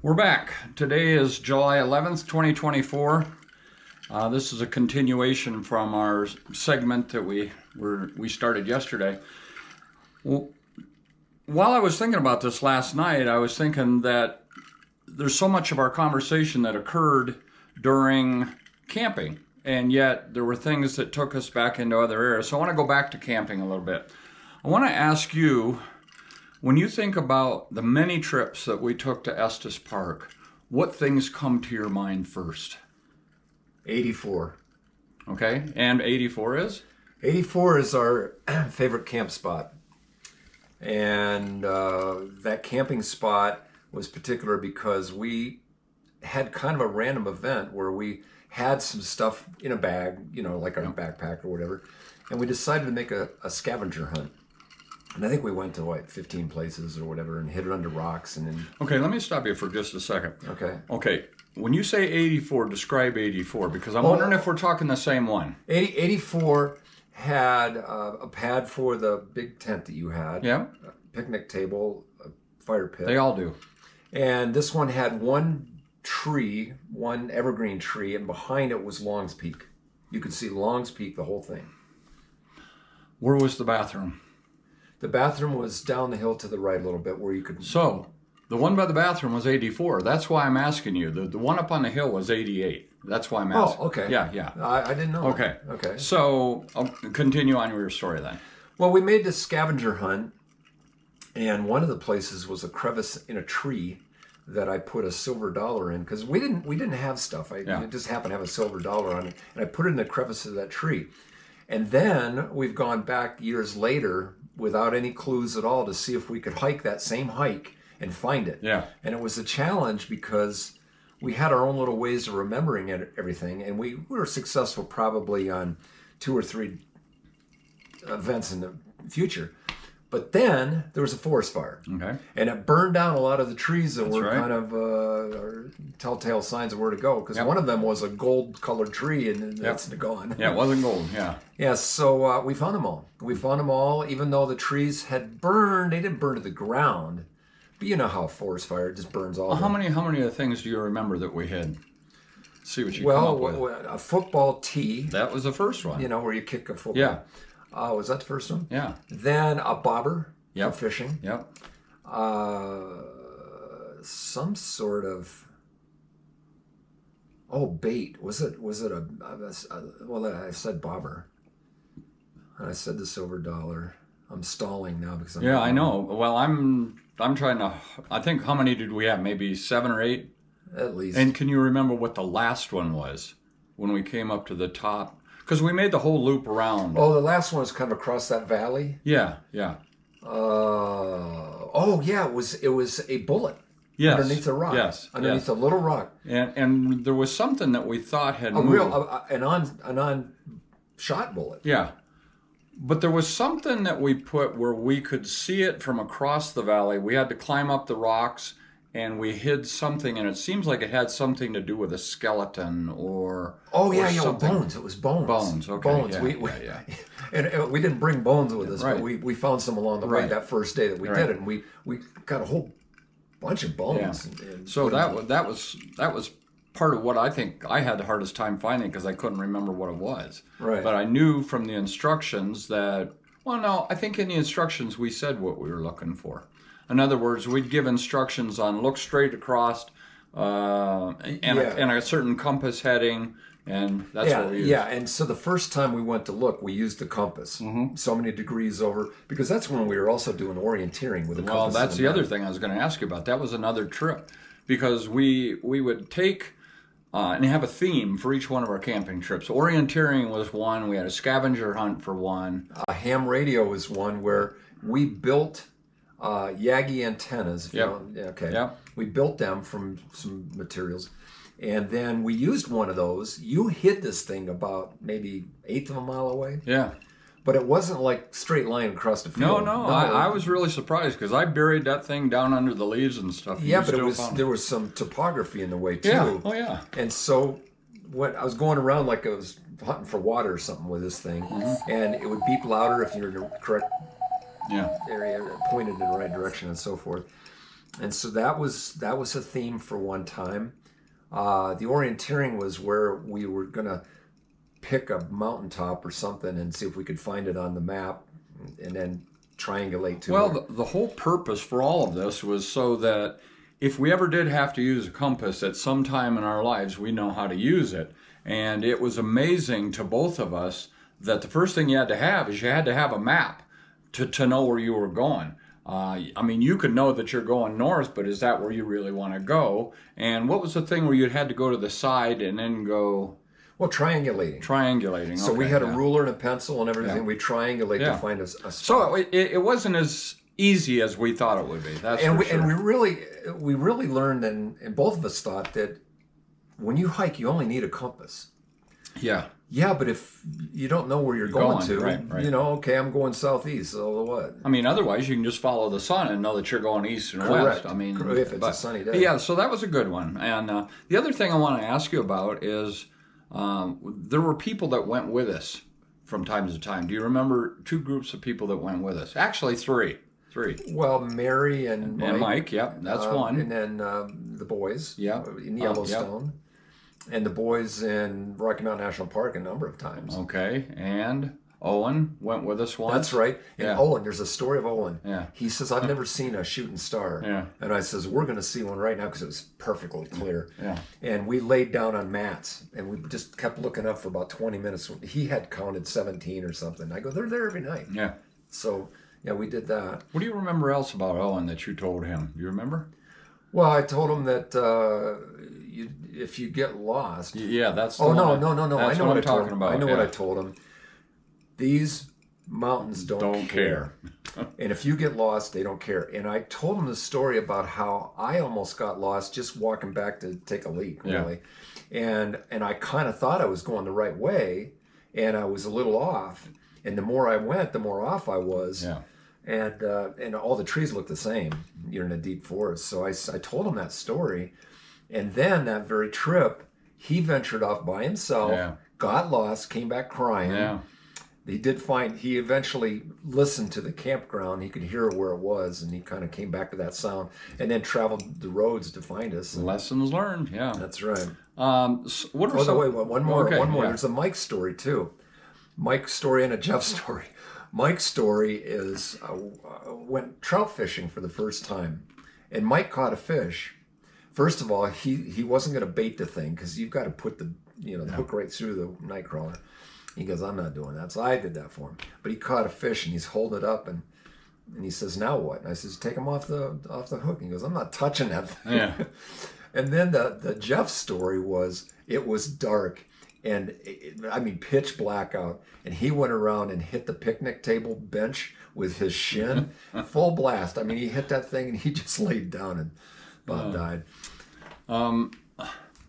We're back. Today is July 11th, 2024. This is a continuation from our segment that we started yesterday. Well, while I was thinking about this last night, I was thinking that there's so much of our conversation that occurred during camping, and yet there were things that took us back into other areas. So I want to go back to camping a little bit. I want to ask you, when you think about the many trips that we took to Estes Park, what things come to your mind first? 84. Okay, and 84 is? 84 is our favorite camp spot. And that camping spot was particular because we had kind of a random event where we had some stuff in a bag, like our backpack or whatever, and we decided to make a scavenger hunt. And I think we went to 15 places or whatever and hid it under rocks and then... Okay, let me stop you for just a second. Okay. Okay, when you say 84, describe 84, because I'm wondering if we're talking the same one. 84 had a pad for the big tent that you had. Yeah. A picnic table, a fire pit. They all do. And this one had one evergreen tree, and behind it was Long's Peak. You could see Long's Peak, the whole thing. Where was the bathroom? The bathroom was down the hill to the right a little bit where you could... So, the one by the bathroom was 84. That's why I'm asking you. The one up on the hill was 88. That's why I'm asking. Oh, okay. Yeah. I didn't know. Okay. That. Okay. So, I'll continue on your story then. Well, we made this scavenger hunt, and one of the places was a crevice in a tree that I put a silver dollar in, because we didn't have stuff. I just happened to have a silver dollar on it, and I put it in the crevice of that tree. And then we've gone back years later without any clues at all to see if we could hike that same hike and find it. Yeah. And it was a challenge because we had our own little ways of remembering everything, and we were successful probably on 2 or 3 events in the future. But then there was a forest fire. Okay. And it burned down a lot of the trees that were right. kind of telltale signs of where to go. Because one of them was a gold-colored tree, and that's gone. Yeah, it wasn't gold, yeah. Yeah, so we found them all. We found them all, even though the trees had burned. They didn't burn to the ground. But you know how a forest fire just burns all. Well, how many of the things do you remember that we hid? See what you come up with. Well, a football tee. That was the first one. Where you kick a football. Yeah. Was that the first one? Yeah. Then a bobber for fishing. Yep. Some sort of bait. Was it a well, I said bobber. And I said the silver dollar. I'm stalling now because I'm I know. Well, I'm trying to. I think how many did we have? Maybe 7 or 8 at least. And can you remember what the last one was when we came up to the top? Because we made the whole loop around. Oh, the last one was kind of across that valley. Yeah. It was a bullet. Yes. Underneath a rock. Yes. Underneath a little rock. And there was something that we thought had moved. An on-shot bullet. Yeah. But there was something that we put where we could see it from across the valley. We had to climb up the rocks, and we hid something, and it seems like it had something to do with a skeleton or bones. It was bones. Bones, okay. Bones. Yeah. And we didn't bring bones with us, right. but we found some along the way that first day that we did it, and we got a whole bunch of bones. Yeah. And so that was part of what I think I had the hardest time finding because I couldn't remember what it was. Right. But I knew from the instructions that, I think in the instructions we said what we were looking for. In other words, we'd give instructions on look straight across and a certain compass heading, and that's what we used. Yeah, and so the first time we went to look, we used the compass, so many degrees over, because that's when we were also doing orienteering with the compass. Well, that's the other thing I was going to ask you about. That was another trip, because we would take and have a theme for each one of our camping trips. Orienteering was one. We had a scavenger hunt for one. A ham radio was one where we built Yagi antennas. We built them from some materials, and then we used one of those. You hid this thing about maybe 1/8 of a mile away. Yeah. But it wasn't like straight line across the field. No. I was really surprised because I buried that thing down under the leaves and stuff. Yeah, but there was some topography in the way too. Yeah. Oh yeah. And so when I was going around like I was hunting for water or something with this thing, and it would beep louder if you were in the correct area, pointed in the right direction, and so forth. And so that was a theme for one time. The orienteering was where we were going to pick a mountaintop or something and see if we could find it on the map, and then triangulate to it. Well, the whole purpose for all of this was so that if we ever did have to use a compass at some time in our lives, we know how to use it. And it was amazing to both of us that the first thing you had to have is you had to have a map to know where you were going. I mean, you could know that you're going north, but is that where you really want to go? And what was the thing where you had to go to the side and then go? Well, triangulating. Triangulating. So okay, we had a ruler and a pencil and everything. Yeah. We triangulate Yeah. to find a spot. So it wasn't as easy as we thought it would be. That's and for sure. and we really learned, and both of us thought that when you hike, you only need a compass. Yeah. Yeah, but if you don't know where you're going to, right. you know, okay, I'm going southeast, so what? I mean, otherwise you can just follow the sun and know that you're going east and Correct. west. I mean, If it's a sunny day. Yeah, so that was a good one. And the other thing I want to ask you about is there were people that went with us from time to time. Do you remember two groups of people that went with us? Actually, three. Well, Mary and Mike. And Mike, yep, that's one. And then the boys Yep. in Yellowstone. And the boys in Rocky Mountain National Park a number of times. Okay, and Owen went with us once. That's right. And Yeah. Owen, there's a story of Owen. Yeah. He says, I've never seen a shooting star. Yeah. And I says, we're going to see one right now because it was perfectly clear. Yeah. And we laid down on mats and we just kept looking up for about 20 minutes. He had counted 17 or something. I go, they're there every night. Yeah. So, yeah, we did that. What do you remember else about Owen that you told him? You remember? Well, I told him that if you get lost... Yeah, that's the Oh, one no. That's I know what what I I'm told talking him. about. I know yeah. what I told him. These mountains don't care. And if you get lost, they don't care. And I told him the story about how I almost got lost just walking back to take a leak, really. And I kind of thought I was going the right way, and I was a little off. And the more I went, the more off I was. Yeah. And all the trees look the same. You're in a deep forest. So I told him that story. And then that very trip, he ventured off by himself, got lost, came back crying. Yeah. He eventually listened to the campground. He could hear where it was, and he kind of came back to that sound and then traveled the roads to find us. Lessons learned, yeah. That's right. So what are some... Wait, one more. Okay, yeah. There's a Mike story, too. Mike's story and a Jeff story. Mike's story is went trout fishing for the first time, and Mike caught a fish. First of all, he wasn't going to bait the thing because you've got to put the hook right through the night crawler. He goes, I'm not doing that. So I did that for him. But he caught a fish and he's holding it up and he says, now what? And I says, take him off the hook. And he goes, I'm not touching that thing. Yeah. And then the Jeff story was, it was dark and pitch black out. And he went around and hit the picnic table bench with his shin, full blast. I mean, he hit that thing and he just laid down and about died.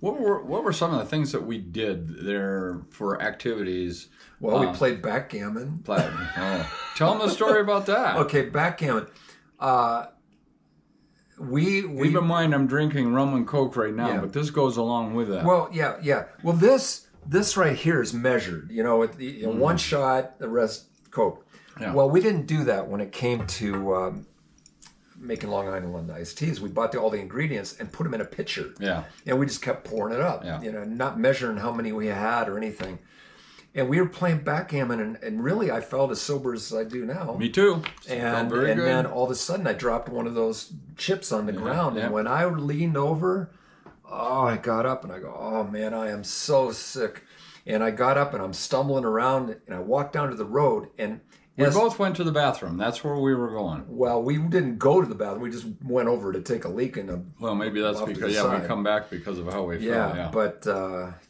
What were some of the things that we did there for activities? Well, we played backgammon. Tell them a story about that. Okay, backgammon. Keep in mind, I'm drinking rum and Coke right now, but this goes along with that. Well, yeah. Well, this right here is measured. One shot, the rest Coke. Yeah. Well, we didn't do that when it came to making Long Island iced teas. We bought all the ingredients and put them in a pitcher. Yeah. And we just kept pouring it up. Yeah. Not measuring how many we had or anything. And we were playing backgammon, and really I felt as sober as I do now. Me too. And good. then all of a sudden I dropped one of those chips on the ground. And when I leaned over, I got up and I go, oh man, I am so sick. And I got up and I'm stumbling around and I walked down to the road and we both went to the bathroom. That's where we were going. Well, we didn't go to the bathroom. We just went over to take a leak in the. Well, maybe that's because we come back because of how we felt. Yeah, but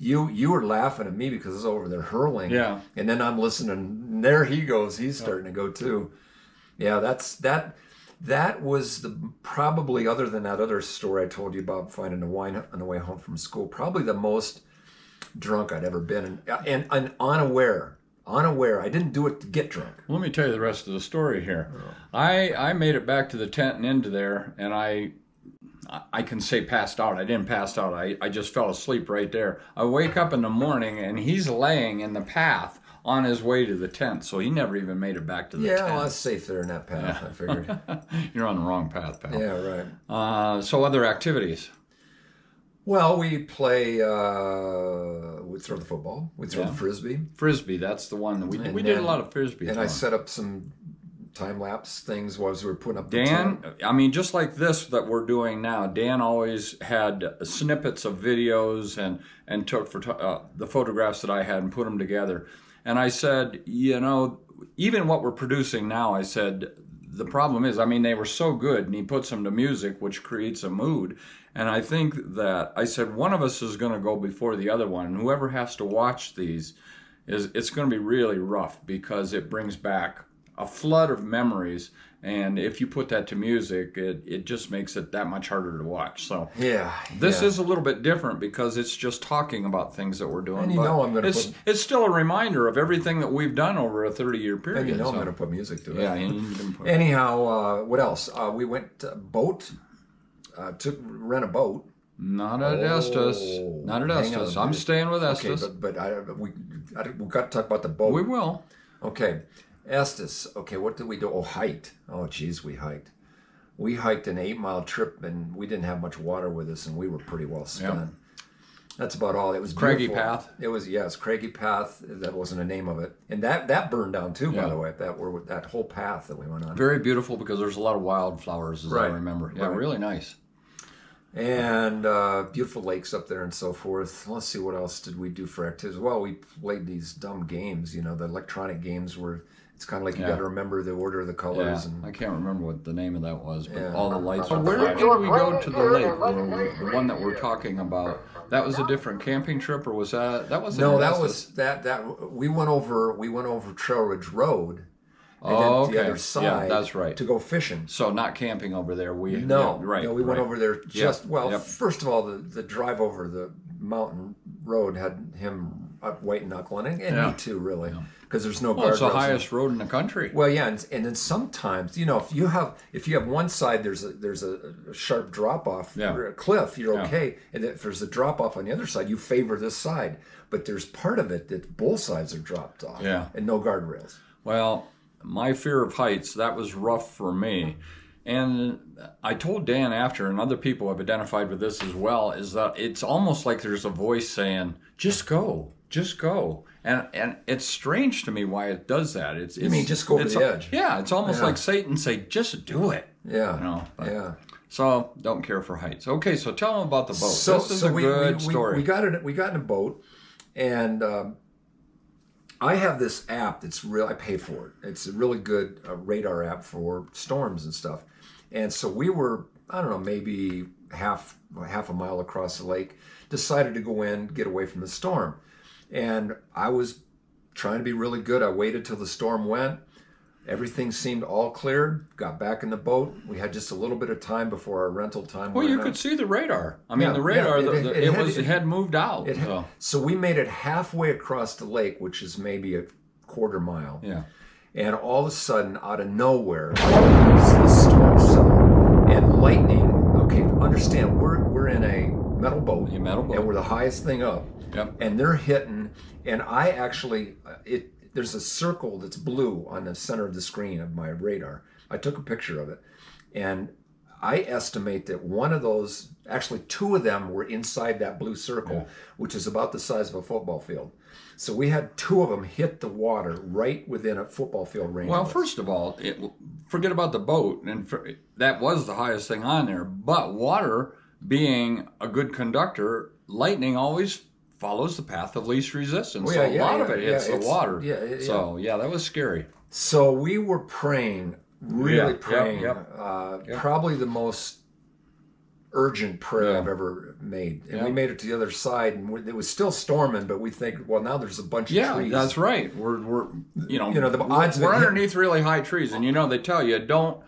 you were laughing at me because I was over there hurling. Yeah, and then I'm listening. And there he goes. He's starting to go too. Yeah, that was probably, other than that other story I told you about finding a wine on the way home from school, probably the most drunk I'd ever been, and unaware. I didn't do it to get drunk. Let me tell you the rest of the story here. I made it back to the tent and into there, and I can say passed out. I didn't pass out. I just fell asleep right there. I wake up in the morning, and he's laying in the path on his way to the tent, so he never even made it back to the tent. Well, that's safe there in that path, I figured. You're on the wrong path, pal. Yeah, right. So other activities? Well, we play, we'd throw the football, we'd throw the frisbee. Frisbee, that's the one. We did a lot of frisbee. And I set up some time-lapse things while we were putting up the Dan, tent. I mean, just like this that we're doing now, Dan always had snippets of videos and took the photographs that I had and put them together. And I said, you know, even what we're producing now, I said, the problem is, I mean, they were so good, and he puts them to music, which creates a mood. And I think that, I said, one of us is going to go before the other one. And whoever has to watch these, it's going to be really rough because it brings back a flood of memories, and if you put that to music, it just makes it that much harder to watch. So this is a little bit different because it's just talking about things that we're doing. And I'm going to it's still a remander of everything that we've done over a 30-year period. And I'm going to put music to it. Yeah, you can put Anyhow, what else? We went boat, rent a boat. Not at Estes. Not at Estes. I'm staying with Estes. Okay, but we got to talk about the boat. We will. Okay. Estes. Okay, what did we do? Oh, hiked. Oh, geez, we hiked. We hiked an 8-mile trip, and we didn't have much water with us, and we were pretty well spent. Yep. That's about all. It was Craggy beautiful. Path. It was, yes, Craggy Path. That wasn't the name of it, and that burned down too. By the way, that whole path that we went on. Very beautiful because there's a lot of wildflowers, as I remember. Yeah, really nice. And beautiful lakes up there and so forth. Let's see, what else did we do for activities? Well, we played these dumb games, you know, the electronic games where it's kind of like you got to remember the order of the colors. Yeah, and I can't remember what the name of that was, but all the lights. So where did we go to the lake? The one that we're talking about. That was a different camping trip, or was that was? No, that was that we went over Trail Ridge Road. And then the other side, yeah, that's right, to go fishing. So not camping over there. We went over there just first of all, the drive over the mountain road had him up white knuckling, and me too, really, because there's no guardrails. It's the highest road in the country. Well, yeah, and then sometimes, you know, if you have one side, there's a sharp drop off, or a cliff, you're okay, and if there's a drop off on the other side, you favor this side. But there's part of it that both sides are dropped off, and no guardrails. Well, my fear of heights, that was rough for me. And I told Dan after, and other people have identified with this as well, is that it's almost like there's a voice saying, just go. And it's strange to me why it does that. You mean just go over the edge? Yeah, it's almost like Satan say, just do it. Yeah. You know, yeah. So don't care for heights. Okay, so tell them about the boat. So, this is a good story. We got in a boat, and I have this app that's real. I pay for it. It's a really good radar app for storms and stuff. And so we were, I don't know, maybe half a mile across the lake. Decided to go in, get away from the storm, and I was trying to be really good. I waited till the storm went. Everything seemed all cleared. Got back in the boat. We had just a little bit of time before our rental time. Well, you could see the radar. I mean, the radar. It had moved out. So we made it halfway across the lake, which is maybe a quarter mile. Yeah. And all of a sudden, out of nowhere, the storm cell and lightning. Okay, understand, we're in a metal boat, and we're the highest thing up. Yep. And they're hitting, and I actually there's a circle that's blue on the center of the screen of my radar. I took a picture of it, and I estimate that one of those, actually two of them, were inside that blue circle, which is about the size of a football field. So we had two of them hit the water right within a football field range. Well, first of all, forget about the boat, and that was the highest thing on there. But water, being a good conductor, lightning always follows the path of least resistance. So a lot of it hits the water. So that was scary. So we were praying, really praying. Probably the most urgent prayer I've ever made. And we made it to the other side, and it was still storming, but we think, well, now there's a bunch of trees. Yeah, that's right. We're the odds we're underneath really high trees, and they tell you don't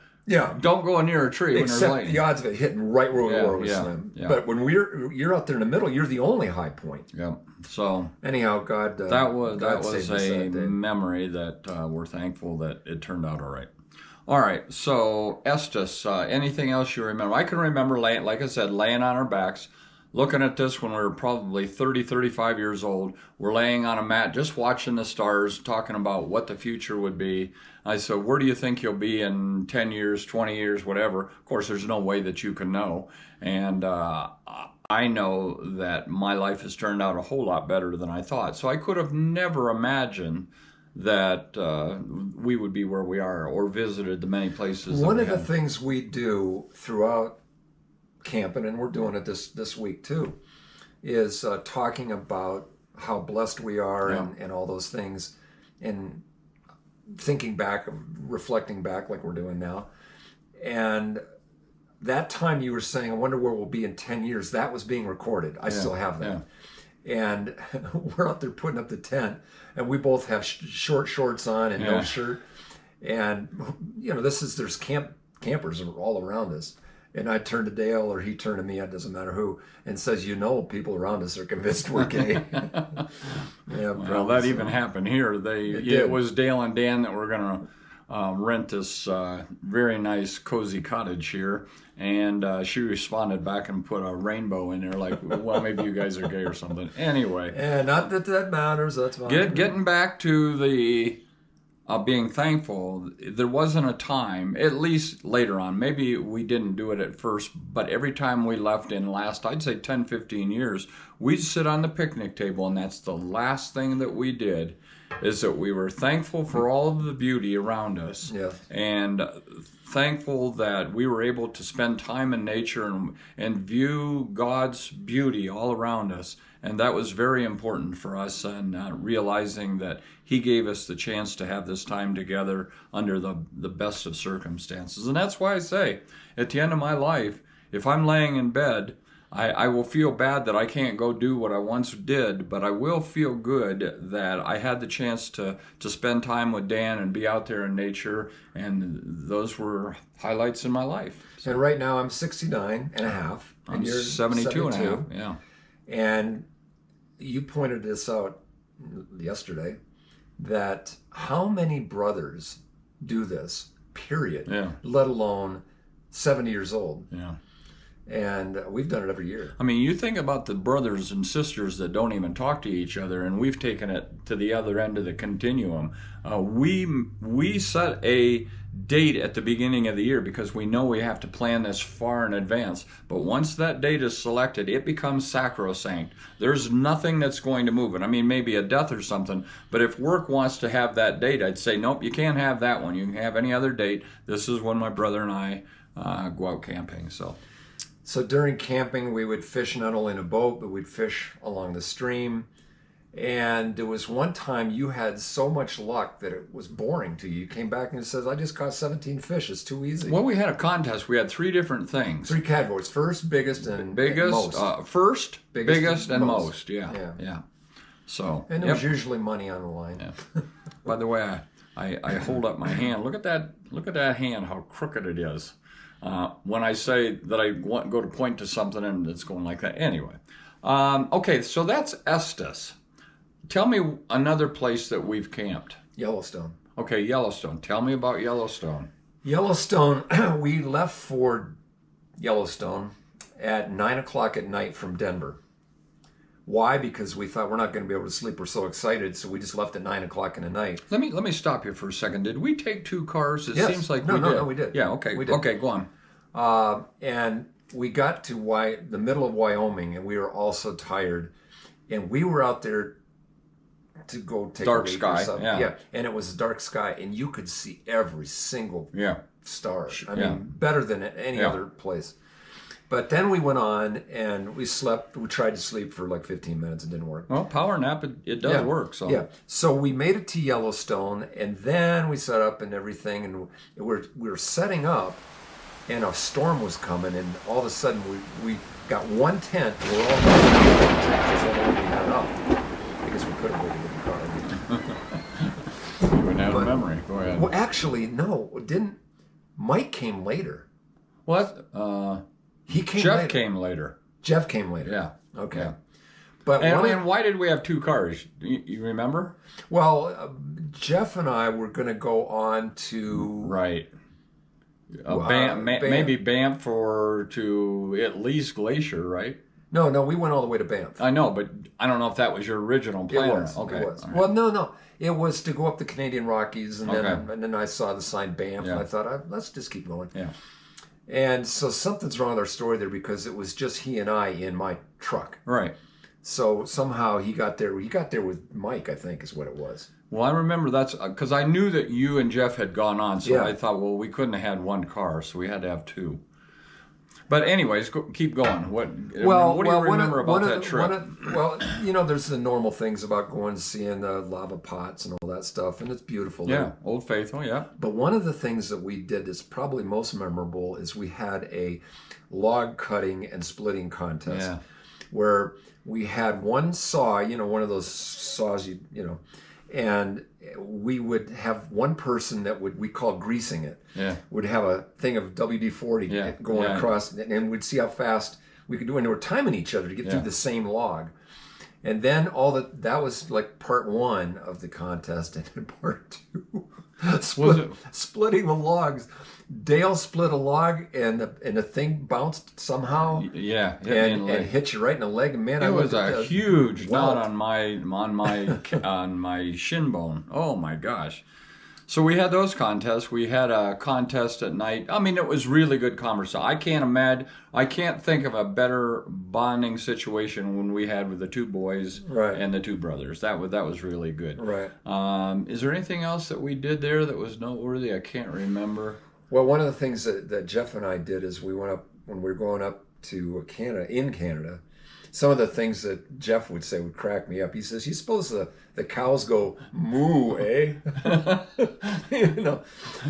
go near a tree when there's lightning. Except the odds of it hitting right where we were was slim. Yeah. But when you're out there in the middle, you're the only high point. Yeah. So anyhow, God that was a memory that we're thankful that it turned out all right. All right, so Estes, anything else you remember? I can remember, like I said, laying on our backs, looking at this when we were probably 30, 35 years old. We're laying on a mat just watching the stars, talking about what the future would be. I said, where do you think you'll be in 10 years, 20 years, whatever? Of course, there's no way that you can know. And I know that my life has turned out a whole lot better than I thought. So I could have never imagined that we would be where we are or visited the many places. One of the things we do throughout camping, and we're doing it this week too, is talking about how blessed we are and all those things, and thinking back, reflecting back like we're doing now. And that time you were saying, I wonder where we'll be in 10 years, that was being recorded. I still have that. And we're out there putting up the tent, and we both have short shorts on and no shirt. And, you know, there's campers all around us. And I turn to Dale, or he turned to me, it doesn't matter who, and says, you know, people around us are convinced we're gay. Well, that even happened here. It was Dale and Dan that were going to rent this very nice, cozy cottage here. And she responded back and put a rainbow in there, like, well, maybe you guys are gay or something. Anyway. And not that matters, that's fine. Getting back to the being thankful, there wasn't a time, at least later on, maybe we didn't do it at first, but every time we left in last, I'd say 10, 15 years, we'd sit on the picnic table, and that's the last thing that we did, is that we were thankful for all of the beauty around us. And thankful that we were able to spend time in nature and view God's beauty all around us. And that was very important for us, and realizing that He gave us the chance to have this time together under the best of circumstances. And that's why I say, at the end of my life, if I'm laying in bed, I will feel bad that I can't go do what I once did, but I will feel good that I had the chance to spend time with Dan and be out there in nature, and those were highlights in my life. So, and right now I'm 69 and a half. I'm 72 and a half, yeah. And you pointed this out yesterday, that how many brothers do this, period, let alone 70 years old. And we've done it every year. I mean, you think about the brothers and sisters that don't even talk to each other, and we've taken it to the other end of the continuum. We set a date at the beginning of the year because we know we have to plan this far in advance. But once that date is selected, it becomes sacrosanct. There's nothing that's going to move it. I mean, maybe a death or something, but if work wants to have that date, I'd say, nope, you can't have that one. You can have any other date. This is when my brother and I go out camping. So during camping, we would fish not only in a boat, but we'd fish along the stream. And there was one time you had so much luck that it was boring to you. You came back and says, I just caught 17 fish. It's too easy. Well, we had a contest. We had 3 different things. 3 categories. First, biggest, and most. First, biggest, and most. Yeah. So, and there was usually money on the line. Yeah. By the way, I hold up my hand. Look at that hand, how crooked it is. When I say that I go to point to something and it's going like that. Anyway. Okay, so that's Estes. Tell me another place that we've camped. Yellowstone. Okay, Yellowstone. Tell me about Yellowstone. Yellowstone, we left for Yellowstone at 9 o'clock at night from Denver. Why? Because we thought we're not going to be able to sleep. We're so excited, so we just left at 9 o'clock in the night. Let me stop you for a second. Did we take 2 cars? Yes. Seems like we did. No, we did. Yeah, okay. We did. Okay, go on. And we got to the middle of Wyoming, and we were all so tired. And we were out there to go take dark a leak sky. or something. Yeah, and it was a dark sky, and you could see every single star. I mean, better than at any other place. But then we went on and we slept. We tried to sleep for like 15 minutes. It didn't work. Well, power nap, it does work. So we made it to Yellowstone, and then we set up and everything, and we were setting up, and a storm was coming, and all of a sudden we got one tent. And we're all tent up because we couldn't wait to get the car. You wouldn't have a memory. Go ahead. Well, actually, no, it didn't. Mike came later. What? He came Jeff later. came later. Jeff came later. Yeah. Okay. Yeah. But and why did we have 2 cars? You remember? Well, Jeff and I were going to go on to maybe Banff or to at least Glacier, right? No, we went all the way to Banff. I know, but I don't know if that was your original plan. It was. Okay. It was. All right. Well, no. It was to go up the Canadian Rockies, and Okay. then I saw the sign Banff, Yeah. and I thought, let's just keep going. Yeah. And so something's wrong with our story there because it was just he and I in my truck. Right. So somehow he got there. He got there with Mike, I think, is what it was. Well, I remember that's because I knew that you and Jeff had gone on, so Yeah. I thought, well, we couldn't have had one car, so we had to have two. But anyways, keep going. What do you remember about that trip? Well, there's the normal things about going and seeing the lava pots and all that stuff, and it's beautiful. Yeah, there. Old Faithful, yeah. But one of the things that we did that's probably most memorable is we had a log cutting and splitting contest Yeah. where we had one saw, one of those saws, and we would have one person that we call greasing it. Yeah. Would have a thing of WD-40 Yeah. going Yeah. across, and we'd see how fast we could do it. And we were timing each other to get through the same log. And then that was like part one of the contest, and then part two, splitting the logs. Dale split a log, and the thing bounced somehow. Yeah. And hit you right in the leg. And man, it was a huge knot welt. on my shin bone. Oh my gosh. So we had those contests. We had a contest at night. I mean, it was really good conversation. I can't think of a better bonding situation when we had with the two boys Right. and the two brothers. That was really good. Right. Is there anything else that we did there that was noteworthy? I can't remember. Well, one of the things that Jeff and I did is we went up when we were going up to Canada. Some of the things that Jeff would say would crack me up. He says, "You suppose the cows go moo, eh?"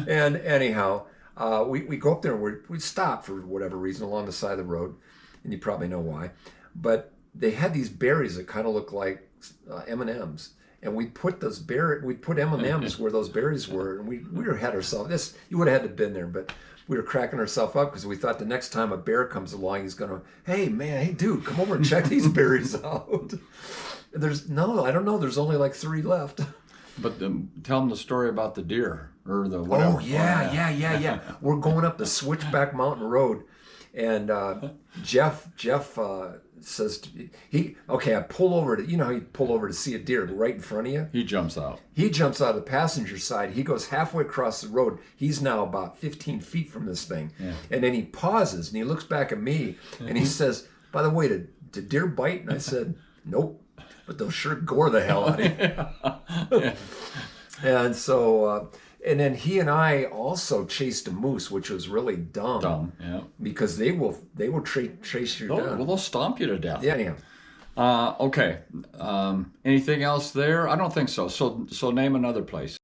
And anyhow, we go up there and we stop for whatever reason along the side of the road, and you probably know why. But they had these berries that kind of look like M&Ms. And we put M&Ms where those berries were, and we had ourselves. You would have had to have been there, but we were cracking ourselves up because we thought the next time a bear comes along, he's gonna, hey dude, come over and check these berries out. I don't know. There's only like 3 left. But tell them the story about the deer or the whatever. Oh yeah. We're going up the Switchback Mountain Road, and Jeff says I pull over to, how you pull over to see a deer right in front of you. He jumps out. He jumps out of the passenger side. He goes halfway across the road. He's now about 15 feet from this thing. Yeah. And then he pauses and he looks back at me and he says, "By the way, did deer bite?" And I said, "Nope, but they'll sure gore the hell out of you." Yeah. And so, and then he and I also chased a moose, which was really dumb. Yeah. Because they will chase you down. Well, they'll stomp you to death. Yeah, anyhow. Okay. Anything else there? I don't think so. So name another place.